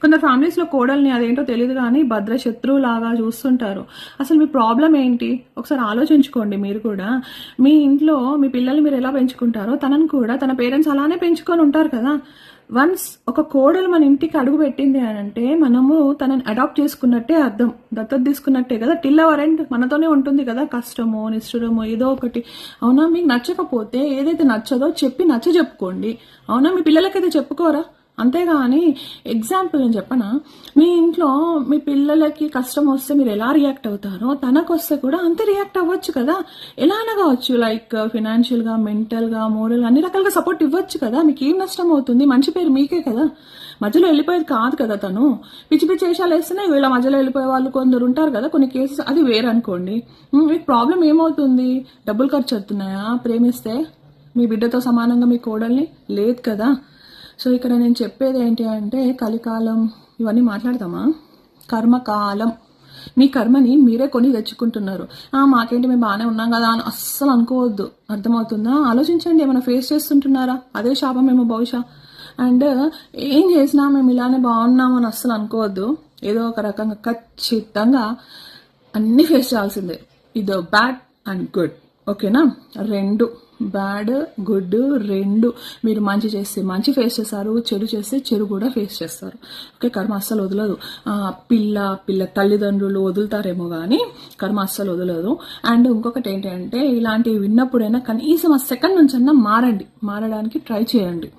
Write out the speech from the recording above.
కొందరు ఫ్యామిలీస్లో కోడల్ని అదేంటో తెలియదు కానీ భద్ర శత్రువు లాగా చూస్తుంటారు. అసలు మీ ప్రాబ్లం ఏంటి ఒకసారి ఆలోచించుకోండి. మీరు కూడా మీ ఇంట్లో మీ పిల్లల్ని మీరు ఎలా పెంచుకుంటారో తనని కూడా తన పేరెంట్స్ అలానే పెంచుకొని ఉంటారు కదా. వన్స్ ఒక కోడలు మన ఇంటికి అడుగు పెట్టింది అని అంటే మనము తనని అడాప్ట్ చేసుకున్నట్టే అర్థం, దత్తత తీసుకున్నట్టే కదా. టిల్ అవర్ ఎండ్ మనతోనే ఉంటుంది కదా, కష్టమో నిష్ఠురమో ఏదో ఒకటి. అవునా, మీకు నచ్చకపోతే ఏదైతే నచ్చదో నచ్చ చెప్పుకోండి. అవునా, మీ పిల్లలకైతే చెప్పుకోరా? అంతేగాని ఎగ్జాంపుల్ నేను చెప్పనా, మీ ఇంట్లో మీ పిల్లలకి కష్టం వస్తే మీరు ఎలా రియాక్ట్ అవుతారో తనకు వస్తే కూడా అంతే రియాక్ట్ అవ్వచ్చు కదా. ఎలానా కావచ్చు, లైక్ ఫినాన్షియల్గా, మెంటల్గా, మోరల్గా అన్ని రకాలుగా సపోర్ట్ ఇవ్వచ్చు కదా. మీకు ఏం నష్టం అవుతుంది? మంచి పేరు మీకే కదా. మధ్యలో వెళ్ళిపోయేది కాదు కదా తను. పిచ్చి పిచ్చి వేషాలు వేస్తేనే వీళ్ళ మధ్యలో వెళ్ళిపోయే వాళ్ళు కొందరు ఉంటారు కదా, కొన్ని కేసెస్. అది వేరనుకోండి. మీకు ప్రాబ్లం ఏమవుతుంది? డబ్బులు ఖర్చు అవుతున్నాయా ప్రేమిస్తే? మీ బిడ్డతో సమానంగా మీ కోడల్ని లేదు కదా. సో ఇక్కడ నేను చెప్పేది ఏంటి అంటే, కలికాలం ఇవన్నీ మాట్లాడతామా? కర్మకాలం. మీ కర్మని మీరే కొని తెచ్చుకుంటున్నారు. మాకేంటి మేము బాగానే ఉన్నాం కదా అని అస్సలు అనుకోవద్దు. అర్థమవుతుందా? ఆలోచించండి, ఏమైనా ఫేస్ చేస్తుంటున్నారా అదే శాపం మేము బహుశా. అండ్ ఏం చేసినా మేము ఇలానే బాగున్నాం అని అస్సలు అనుకోవద్దు. ఏదో ఒక రకంగా ఖచ్చితంగా అన్నీ ఫేస్ చేయాల్సిందే. ఇది బ్యాడ్ అండ్ గుడ్, ఓకేనా? రెండు, బ్యాడ్ గుడ్ రెండు. మీరు మంచి చేస్తే మంచి ఫేస్ చేస్తారు, చెడు చేస్తే చెడు కూడా ఫేస్ చేస్తారు. ఓకే, కర్మ అస్సలు వదలదు. పిల్ల తల్లిదండ్రులు వదులుతారేమో కానీ కర్మ అస్సలు వదలదు. అండ్ ఇంకొకటి ఏంటంటే, ఇలాంటివి విన్నప్పుడైనా కనీసం ఆ సెకండ్ నుంచి మారడానికి ట్రై చేయండి.